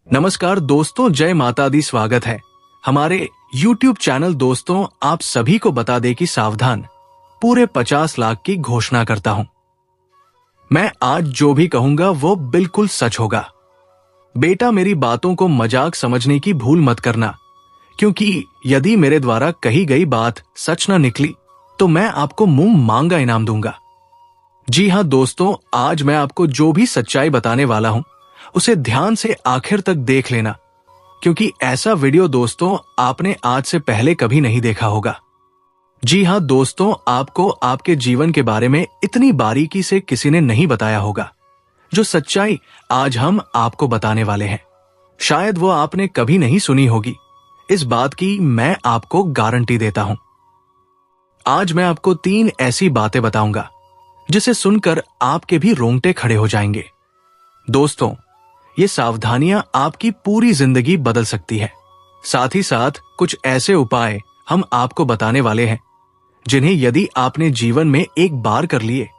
नमस्कार दोस्तों, जय माता दी। स्वागत है हमारे YouTube चैनल। दोस्तों, आप सभी को बता दे कि सावधान, पूरे 50 लाख की घोषणा करता हूं। मैं आज जो भी कहूंगा वो बिल्कुल सच होगा। बेटा, मेरी बातों को मजाक समझने की भूल मत करना, क्योंकि यदि मेरे द्वारा कही गई बात सच न निकली तो मैं आपको मुंह मांगा इनाम दूंगा। जी हां दोस्तों, आज मैं आपको जो भी सच्चाई बताने वाला हूं उसे ध्यान से आखिर तक देख लेना, क्योंकि ऐसा वीडियो दोस्तों आपने आज से पहले कभी नहीं देखा होगा। जी हां दोस्तों, आपको आपके जीवन के बारे में इतनी बारीकी से किसी ने नहीं बताया होगा। जो सच्चाई आज हम आपको बताने वाले हैं, शायद वो आपने कभी नहीं सुनी होगी। इस बात की मैं आपको गारंटी देता हूं। आज मैं आपको 3 ऐसी बातें बताऊंगा जिसे सुनकर आपके भी रोंगटे खड़े हो जाएंगे। दोस्तों, ये सावधानियां आपकी पूरी जिंदगी बदल सकती है। साथ ही साथ कुछ ऐसे उपाय हम आपको बताने वाले हैं जिन्हें यदि आपने जीवन में एक बार कर लिए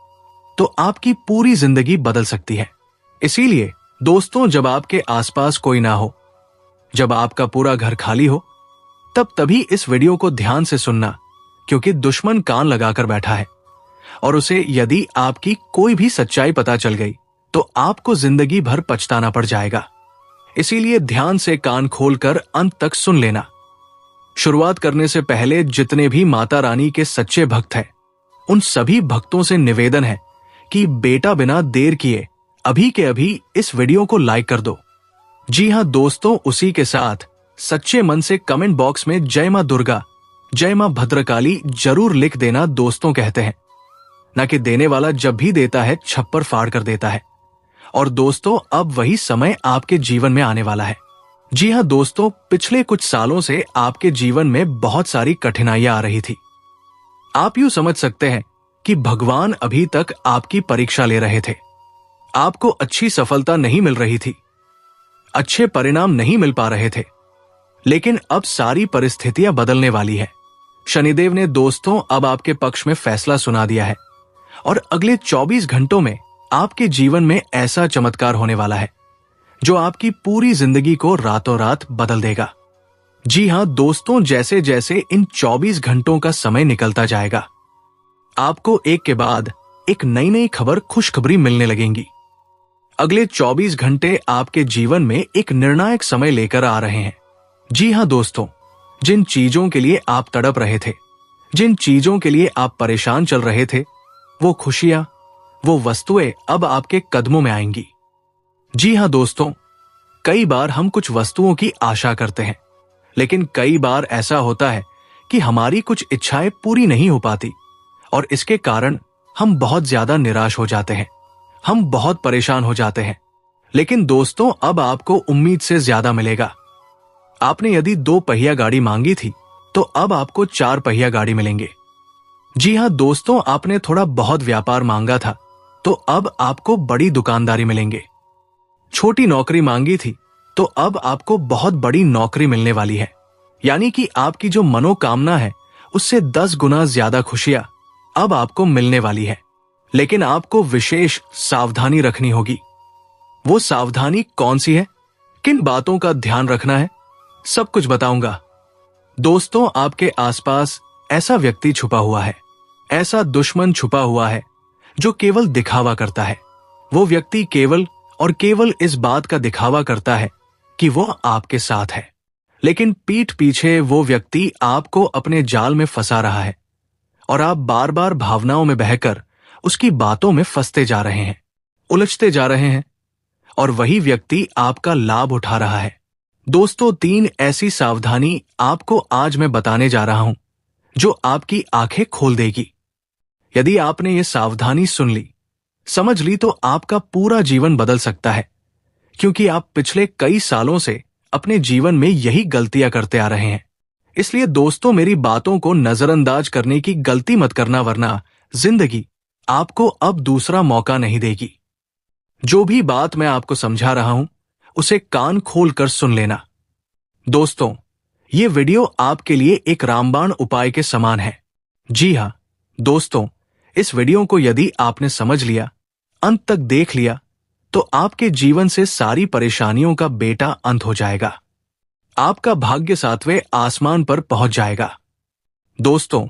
तो आपकी पूरी जिंदगी बदल सकती है। इसीलिए दोस्तों, जब आपके आसपास कोई ना हो, जब आपका पूरा घर खाली हो, तब तभी इस वीडियो को ध्यान से सुनना, क्योंकि दुश्मन कान लगाकर बैठा है और उसे यदि आपकी कोई भी सच्चाई पता चल गई तो आपको जिंदगी भर पछताना पड़ जाएगा। इसीलिए ध्यान से कान खोलकर अंत तक सुन लेना। शुरुआत करने से पहले जितने भी माता रानी के सच्चे भक्त हैं, उन सभी भक्तों से निवेदन है कि बेटा, बिना देर किए अभी के अभी इस वीडियो को लाइक कर दो। जी हां दोस्तों, उसी के साथ सच्चे मन से कमेंट बॉक्स में जय मां दुर्गा, जय मां भद्रकाली जरूर लिख देना। दोस्तों कहते हैं न कि देने वाला जब भी देता है छप्पर फाड़ कर देता है। और दोस्तों, अब वही समय आपके जीवन में आने वाला है। जी हां दोस्तों, पिछले कुछ सालों से आपके जीवन में बहुत सारी कठिनाइयां आ रही थी। आप यूं समझ सकते हैं कि भगवान अभी तक आपकी परीक्षा ले रहे थे। आपको अच्छी सफलता नहीं मिल रही थी, अच्छे परिणाम नहीं मिल पा रहे थे। लेकिन अब सारी परिस्थितियां बदलने वाली है। शनिदेव ने दोस्तों अब आपके पक्ष में फैसला सुना दिया है और अगले 24 घंटों में आपके जीवन में ऐसा चमत्कार होने वाला है जो आपकी पूरी जिंदगी को रातों रात बदल देगा। जी हां दोस्तों, जैसे जैसे इन 24 घंटों का समय निकलता जाएगा, आपको एक के बाद एक नई नई खबर, खुशखबरी मिलने लगेंगी। अगले 24 घंटे आपके जीवन में एक निर्णायक समय लेकर आ रहे हैं। जी हां दोस्तों, जिन चीजों के लिए आप तड़प रहे थे, जिन चीजों के लिए आप परेशान चल रहे थे, वो खुशियां, वो वस्तुएं अब आपके कदमों में आएंगी। जी हां दोस्तों, कई बार हम कुछ वस्तुओं की आशा करते हैं, लेकिन कई बार ऐसा होता है कि हमारी कुछ इच्छाएं पूरी नहीं हो पाती और इसके कारण हम बहुत ज्यादा निराश हो जाते हैं, हम बहुत परेशान हो जाते हैं। लेकिन दोस्तों, अब आपको उम्मीद से ज्यादा मिलेगा। आपने यदि 2 पहिया गाड़ी मांगी थी तो अब आपको 4 पहिया गाड़ी मिलेंगे। जी हां दोस्तों, आपने थोड़ा बहुत व्यापार मांगा था तो अब आपको बड़ी दुकानदारी मिलेंगे। छोटी नौकरी मांगी थी तो अब आपको बहुत बड़ी नौकरी मिलने वाली है। यानी कि आपकी जो मनोकामना है उससे 10 गुना ज्यादा खुशियां अब आपको मिलने वाली है। लेकिन आपको विशेष सावधानी रखनी होगी। वो सावधानी कौन सी है, किन बातों का ध्यान रखना है, सब कुछ बताऊंगा। दोस्तों, आपके आसपास ऐसा व्यक्ति छुपा हुआ है, ऐसा दुश्मन छुपा हुआ है जो केवल दिखावा करता है। वो व्यक्ति केवल और केवल इस बात का दिखावा करता है कि वो आपके साथ है, लेकिन पीठ पीछे वो व्यक्ति आपको अपने जाल में फंसा रहा है और आप बार बार भावनाओं में बहकर उसकी बातों में फंसते जा रहे हैं, उलझते जा रहे हैं और वही व्यक्ति आपका लाभ उठा रहा है। दोस्तों, 3 ऐसी सावधानी आपको आज मैं बताने जा रहा हूं जो आपकी आंखें खोल देगी। यदि आपने ये सावधानी सुन ली, समझ ली, तो आपका पूरा जीवन बदल सकता है, क्योंकि आप पिछले कई सालों से अपने जीवन में यही गलतियां करते आ रहे हैं। इसलिए दोस्तों, मेरी बातों को नजरअंदाज करने की गलती मत करना, वरना जिंदगी आपको अब दूसरा मौका नहीं देगी। जो भी बात मैं आपको समझा रहा हूं उसे कान खोलकर सुन लेना। दोस्तों, ये वीडियो आपके लिए एक रामबाण उपाय के समान है। जी हां दोस्तों, इस वीडियो को यदि आपने समझ लिया, अंत तक देख लिया, तो आपके जीवन से सारी परेशानियों का बेटा अंत हो जाएगा। आपका भाग्य 7वें आसमान पर पहुंच जाएगा। दोस्तों,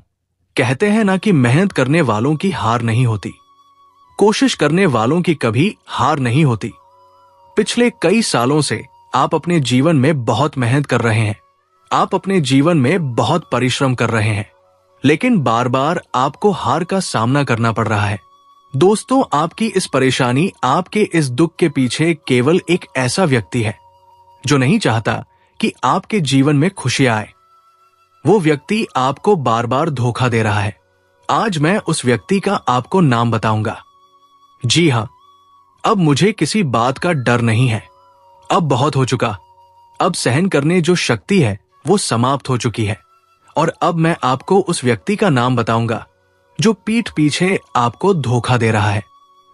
कहते हैं ना कि मेहनत करने वालों की हार नहीं होती, कोशिश करने वालों की कभी हार नहीं होती। पिछले कई सालों से आप अपने जीवन में बहुत मेहनत कर रहे हैं, आप अपने जीवन में बहुत परिश्रम कर रहे हैं, लेकिन बार बार आपको हार का सामना करना पड़ रहा है। दोस्तों, आपकी इस परेशानी, आपके इस दुख के पीछे केवल एक ऐसा व्यक्ति है जो नहीं चाहता कि आपके जीवन में खुशी आए। वो व्यक्ति आपको बार बार धोखा दे रहा है। आज मैं उस व्यक्ति का आपको नाम बताऊंगा। जी हां, अब मुझे किसी बात का डर नहीं है। अब बहुत हो चुका। अब सहन करने जो शक्ति है वो समाप्त हो चुकी है। और अब मैं आपको उस व्यक्ति का नाम बताऊंगा जो पीठ पीछे आपको धोखा दे रहा है,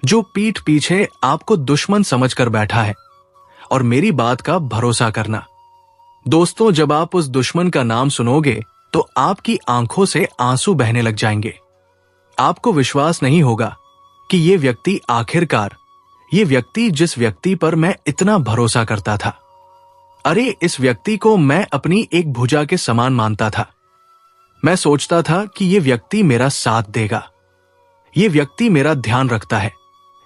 जो पीठ पीछे आपको दुश्मन समझकर बैठा है। और मेरी बात का भरोसा करना। दोस्तों, जब आप उस दुश्मन का नाम सुनोगे तो आपकी आंखों से आंसू बहने लग जाएंगे। आपको विश्वास नहीं होगा कि ये व्यक्ति आखिरकार, ये व्यक्ति जिस व्यक्ति पर मैं इतना भरोसा करता था, अरे इस व्यक्ति को मैं अपनी एक भुजा के समान मानता था। मैं सोचता था कि ये व्यक्ति मेरा साथ देगा, ये व्यक्ति मेरा ध्यान रखता है,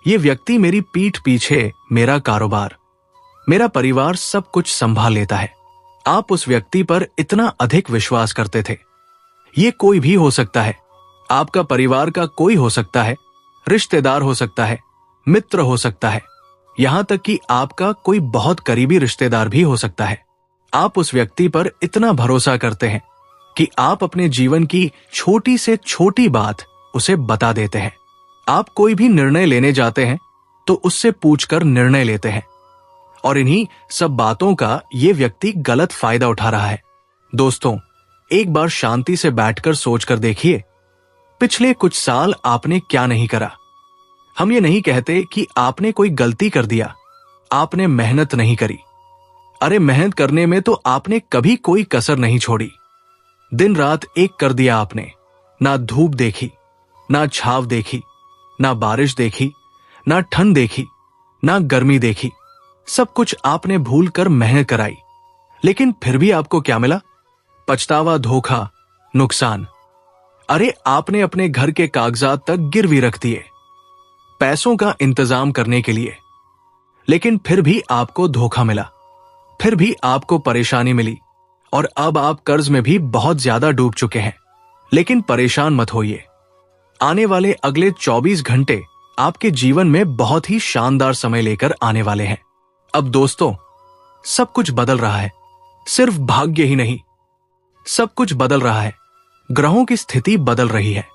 ये व्यक्ति मेरी पीठ पीछे मेरा कारोबार, मेरा परिवार सब कुछ संभाल लेता है। आप उस व्यक्ति पर इतना अधिक विश्वास करते थे। ये कोई भी हो सकता है, आपका परिवार का कोई हो सकता है, रिश्तेदार हो सकता है, मित्र हो सकता है, यहां तक कि आपका कोई बहुत करीबी रिश्तेदार भी हो सकता है। आप उस व्यक्ति पर इतना भरोसा करते हैं कि आप अपने जीवन की छोटी से छोटी बात उसे बता देते हैं। आप कोई भी निर्णय लेने जाते हैं तो उससे पूछकर निर्णय लेते हैं, और इन्हीं सब बातों का ये व्यक्ति गलत फायदा उठा रहा है। दोस्तों, एक बार शांति से बैठकर सोचकर देखिए, पिछले कुछ साल आपने क्या नहीं करा। हम ये नहीं कहते कि आपने कोई गलती कर दिया, आपने मेहनत नहीं करी। अरे मेहनत करने में तो आपने कभी कोई कसर नहीं छोड़ी। दिन रात एक कर दिया आपने। ना धूप देखी, ना छाव देखी, ना बारिश देखी, ना ठंड देखी, ना गर्मी देखी। सब कुछ आपने भूल कर मेहनत कराई, लेकिन फिर भी आपको क्या मिला? पछतावा, धोखा, नुकसान। अरे आपने अपने घर के कागजात तक गिरवी रख दिए पैसों का इंतजाम करने के लिए, लेकिन फिर भी आपको धोखा मिला, फिर भी आपको परेशानी मिली, और अब आप कर्ज में भी बहुत ज्यादा डूब चुके हैं। लेकिन परेशान मत होइए, आने वाले अगले 24 घंटे आपके जीवन में बहुत ही शानदार समय लेकर आने वाले हैं। अब दोस्तों, सब कुछ बदल रहा है, सिर्फ भाग्य ही नहीं, सब कुछ बदल रहा है। ग्रहों की स्थिति बदल रही है,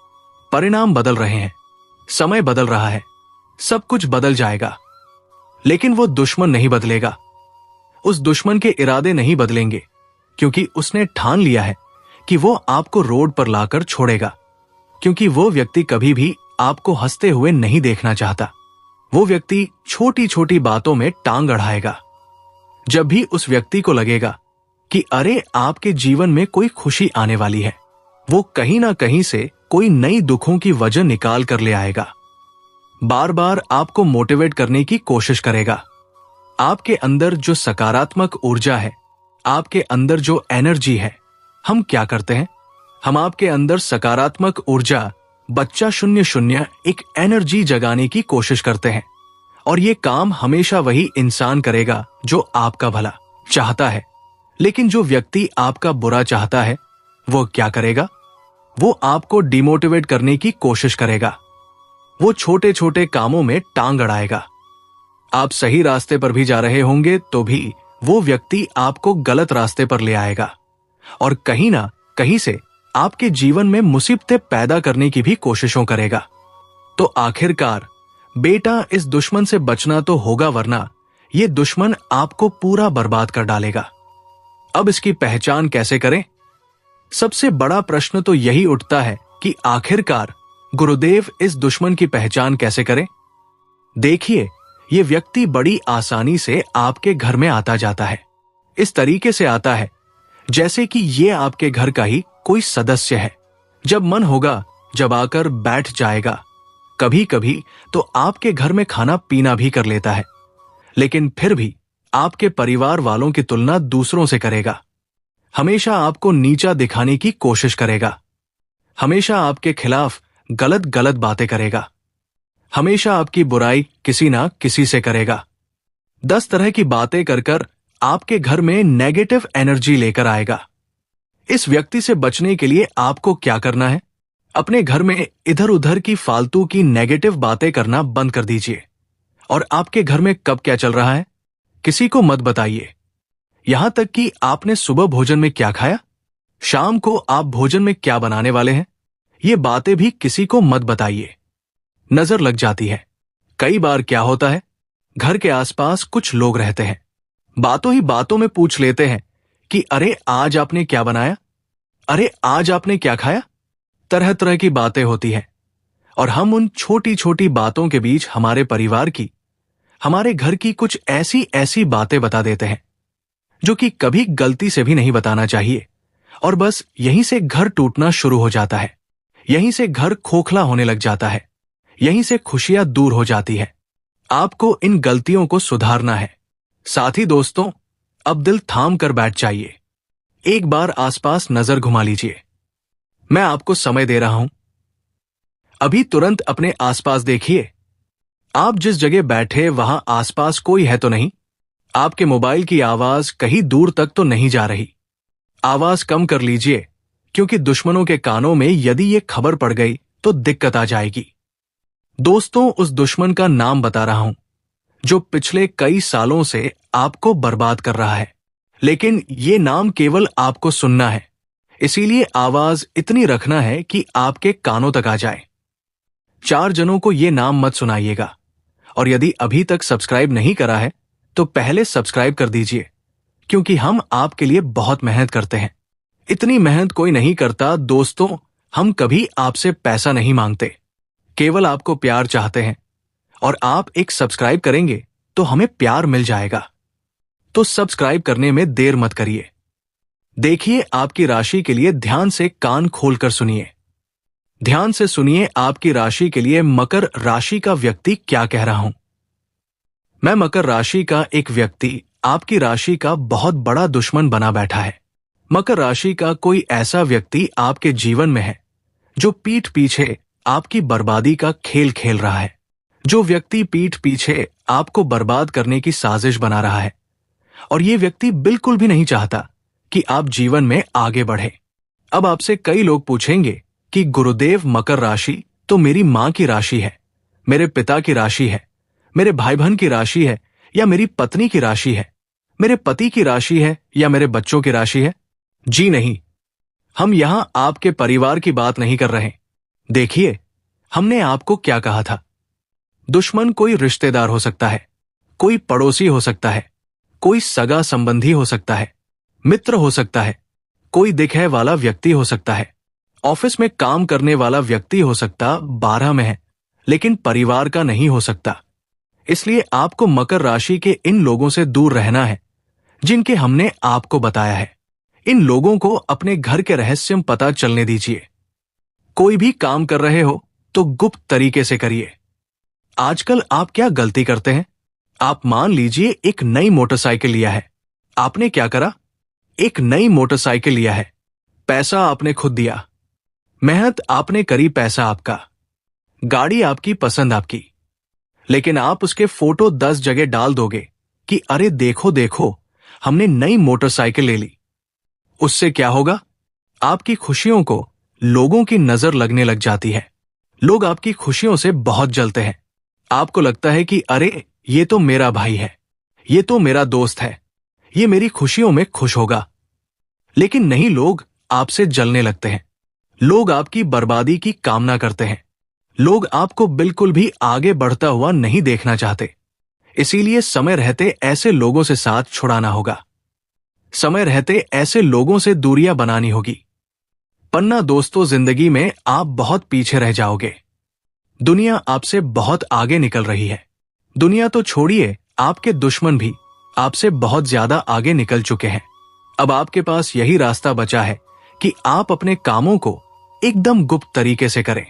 परिणाम बदल रहे हैं, समय बदल रहा है, सब कुछ बदल जाएगा। लेकिन वो दुश्मन नहीं बदलेगा, उस दुश्मन के इरादे नहीं बदलेंगे, क्योंकि उसने ठान लिया है कि वो आपको रोड पर लाकर छोड़ेगा। क्योंकि वो व्यक्ति कभी भी आपको हंसते हुए नहीं देखना चाहता। वो व्यक्ति छोटी छोटी बातों में टांग अड़ाएगा। जब भी उस व्यक्ति को लगेगा कि अरे आपके जीवन में कोई खुशी आने वाली है, वो कहीं ना कहीं से कोई नई दुखों की वजह निकाल कर ले आएगा। बार बार आपको मोटिवेट करने की कोशिश करेगा। आपके अंदर जो सकारात्मक ऊर्जा है, आपके अंदर जो एनर्जी है, हम क्या करते हैं? हम आपके अंदर सकारात्मक ऊर्जा, बच्चा 00 एक एनर्जी जगाने की कोशिश करते हैं। और ये काम हमेशा वही इंसान करेगा जो आपका भला चाहता है। लेकिन जो व्यक्ति आपका बुरा चाहता है, वो क्या करेगा? वो आपको डिमोटिवेट करने की कोशिश करेगा। वो छोटे छोटे कामों में टांग अड़ाएगा। आप सही रास्ते पर भी जा रहे होंगे तो भी वो व्यक्ति आपको गलत रास्ते पर ले आएगा, और कहीं ना कहीं से आपके जीवन में मुसीबतें पैदा करने की भी कोशिशों करेगा। तो आखिरकार बेटा, इस दुश्मन से बचना तो होगा, वरना ये दुश्मन आपको पूरा बर्बाद कर डालेगा। अब इसकी पहचान कैसे करें? सबसे बड़ा प्रश्न तो यही उठता है कि आखिरकार गुरुदेव, इस दुश्मन की पहचान कैसे करें? देखिए, ये व्यक्ति बड़ी आसानी से आपके घर में आता जाता है। इस तरीके से आता है जैसे कि ये आपके घर का ही कोई सदस्य है। जब मन होगा, जब आकर बैठ जाएगा। कभी कभी तो आपके घर में खाना पीना भी कर लेता है। लेकिन फिर भी आपके परिवार वालों की तुलना दूसरों से करेगा। हमेशा आपको नीचा दिखाने की कोशिश करेगा। हमेशा आपके खिलाफ गलत गलत बातें करेगा। हमेशा आपकी बुराई किसी ना किसी से करेगा। 10 तरह की बातें कर कर आपके घर में नेगेटिव एनर्जी लेकर आएगा। इस व्यक्ति से बचने के लिए आपको क्या करना है? अपने घर में इधर उधर की फालतू की नेगेटिव बातें करना बंद कर दीजिए। और आपके घर में कब क्या चल रहा है, किसी को मत बताइए। यहां तक कि आपने सुबह भोजन में क्या खाया, शाम को आप भोजन में क्या बनाने वाले हैं, ये बातें भी किसी को मत बताइए। नजर लग जाती है। कई बार क्या होता है, घर के आसपास कुछ लोग रहते हैं, बातों ही बातों में पूछ लेते हैं कि अरे आज आपने क्या बनाया, अरे आज आपने क्या खाया। तरह तरह की बातें होती हैं और हम उन छोटी छोटी बातों के बीच हमारे परिवार की, हमारे घर की कुछ ऐसी ऐसी बातें बता देते हैं जो कि कभी गलती से भी नहीं बताना चाहिए। और बस यहीं से घर टूटना शुरू हो जाता है। यहीं से घर खोखला होने लग जाता है। यहीं से खुशियां दूर हो जाती है। आपको इन गलतियों को सुधारना है। साथ ही दोस्तों, अब दिल थाम कर बैठ जाइए। एक बार आसपास नजर घुमा लीजिए। मैं आपको समय दे रहा हूं। अभी तुरंत अपने आसपास देखिए। आप जिस जगह बैठे वहां आसपास कोई है तो नहीं? आपके मोबाइल की आवाज कहीं दूर तक तो नहीं जा रही? आवाज कम कर लीजिए, क्योंकि दुश्मनों के कानों में यदि ये खबर पड़ गई तो दिक्कत आ जाएगी। दोस्तों, उस दुश्मन का नाम बता रहा हूं जो पिछले कई सालों से आपको बर्बाद कर रहा है। लेकिन ये नाम केवल आपको सुनना है, इसीलिए आवाज इतनी रखना है कि आपके कानों तक आ जाए। 4 जनों को ये नाम मत सुनाइएगा। और यदि अभी तक सब्सक्राइब नहीं करा है तो पहले सब्सक्राइब कर दीजिए, क्योंकि हम आपके लिए बहुत मेहनत करते हैं। इतनी मेहनत कोई नहीं करता दोस्तों। हम कभी आपसे पैसा नहीं मांगते, केवल आपको प्यार चाहते हैं। और आप एक सब्सक्राइब करेंगे तो हमें प्यार मिल जाएगा। तो सब्सक्राइब करने में देर मत करिए। देखिए, आपकी राशि के लिए ध्यान से कान खोलकर सुनिए। ध्यान से सुनिए, आपकी राशि के लिए मकर राशि का व्यक्ति क्या कह रहा हूं। मैं मकर राशि का एक व्यक्ति आपकी राशि का बहुत बड़ा दुश्मन बना बैठा है। मकर राशि का कोई ऐसा व्यक्ति आपके जीवन में है जो पीठ पीछे आपकी बर्बादी का खेल खेल रहा है। जो व्यक्ति पीठ पीछे आपको बर्बाद करने की साजिश बना रहा है। और ये व्यक्ति बिल्कुल भी नहीं चाहता कि आप जीवन में आगे बढ़े। अब आपसे कई लोग पूछेंगे कि गुरुदेव, मकर राशि तो मेरी मां की राशि है, मेरे पिता की राशि है, मेरे भाई बहन की राशि है, या मेरी पत्नी की राशि है, मेरे पति की राशि है, या मेरे बच्चों की राशि है। जी नहीं, हम यहां आपके परिवार की बात नहीं कर रहे। देखिए, हमने आपको क्या कहा था। दुश्मन कोई रिश्तेदार हो सकता है, कोई पड़ोसी हो सकता है, कोई सगा संबंधी हो सकता है, मित्र हो सकता है, कोई दिखे वाला व्यक्ति हो सकता है, ऑफिस में काम करने वाला व्यक्ति हो सकता 12 में है, लेकिन परिवार का नहीं हो सकता। इसलिए आपको मकर राशि के इन लोगों से दूर रहना है जिनके हमने आपको बताया है। इन लोगों को अपने घर के रहस्य पता चलने दीजिए। कोई भी काम कर रहे हो तो गुप्त तरीके से करिए। आजकल आप क्या गलती करते हैं? आप मान लीजिए एक नई मोटरसाइकिल लिया है। आपने क्या करा? एक नई मोटरसाइकिल लिया है, पैसा आपने खुद दिया, मेहनत आपने करी, पैसा आपका, गाड़ी आपकी, पसंद आपकी, लेकिन आप उसके फोटो 10 जगह डाल दोगे कि अरे देखो देखो, हमने नई मोटरसाइकिल ले ली। उससे क्या होगा? आपकी खुशियों को लोगों की नजर लगने लग जाती है। लोग आपकी खुशियों से बहुत जलते हैं। आपको लगता है कि अरे ये तो मेरा भाई है, ये तो मेरा दोस्त है, ये मेरी खुशियों में खुश होगा। लेकिन नहीं, लोग आपसे जलने लगते हैं। लोग आपकी बर्बादी की कामना करते हैं। लोग आपको बिल्कुल भी आगे बढ़ता हुआ नहीं देखना चाहते। इसीलिए समय रहते ऐसे लोगों से साथ छुड़ाना होगा। समय रहते ऐसे लोगों से दूरियां बनानी होगी। पन्ना दोस्तों, जिंदगी में आप बहुत पीछे रह जाओगे। दुनिया आपसे बहुत आगे निकल रही है। दुनिया तो छोड़िए, आपके दुश्मन भी आपसे बहुत ज्यादा आगे निकल चुके हैं। अब आपके पास यही रास्ता बचा है कि आप अपने कामों को एकदम गुप्त तरीके से करें।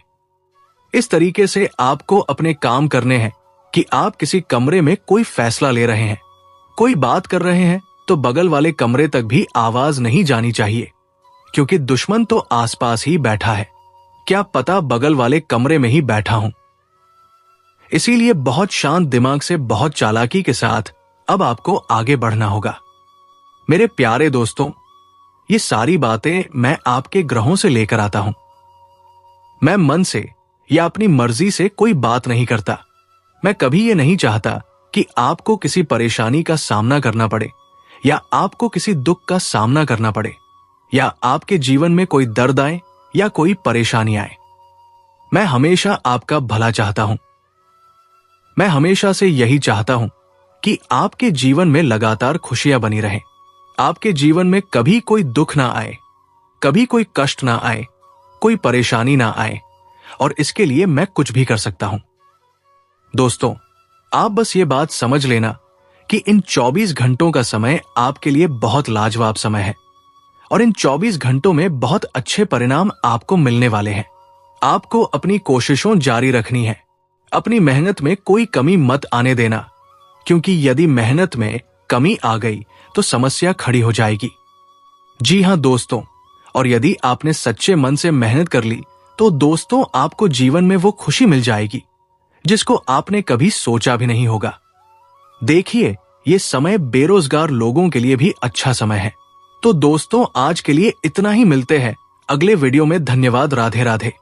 इस तरीके से आपको अपने काम करने हैं कि आप किसी कमरे में कोई फैसला ले रहे हैं, कोई बात कर रहे हैं, तो बगल वाले कमरे तक भी आवाज नहीं जानी चाहिए, क्योंकि दुश्मन तो आसपास ही बैठा है। क्या पता बगल वाले कमरे में ही बैठा हूं। इसीलिए बहुत शांत दिमाग से बहुत चालाकी के साथ अब आपको आगे बढ़ना होगा। मेरे प्यारे दोस्तों, ये सारी बातें मैं आपके ग्रहों से लेकर आता हूं। मैं मन से या अपनी मर्जी से कोई बात नहीं करता। मैं कभी ये नहीं चाहता कि आपको किसी परेशानी का सामना करना पड़े, या आपको किसी दुख का सामना करना पड़े, या आपके जीवन में कोई दर्द आए या कोई परेशानी आए। मैं हमेशा आपका भला चाहता हूं। मैं हमेशा से यही चाहता हूं कि आपके जीवन में लगातार खुशियां बनी रहें, आपके जीवन में कभी कोई दुख ना आए, कभी कोई कष्ट ना आए, कोई परेशानी ना आए, और इसके लिए मैं कुछ भी कर सकता हूं। दोस्तों, आप बस ये बात समझ लेना कि इन 24 घंटों का समय आपके लिए बहुत लाजवाब समय है, और इन 24 घंटों में बहुत अच्छे परिणाम आपको मिलने वाले हैं। आपको अपनी कोशिशों जारी रखनी है, अपनी मेहनत में कोई कमी मत आने देना, क्योंकि यदि मेहनत में कमी आ गई तो समस्या खड़ी हो जाएगी। जी हां दोस्तों, और यदि आपने सच्चे मन से मेहनत कर ली तो दोस्तों आपको जीवन में वो खुशी मिल जाएगी जिसको आपने कभी सोचा भी नहीं होगा। देखिए, ये समय बेरोजगार लोगों के लिए भी अच्छा समय है। तो दोस्तों, आज के लिए इतना ही। मिलते हैं अगले वीडियो में। धन्यवाद। राधे राधे।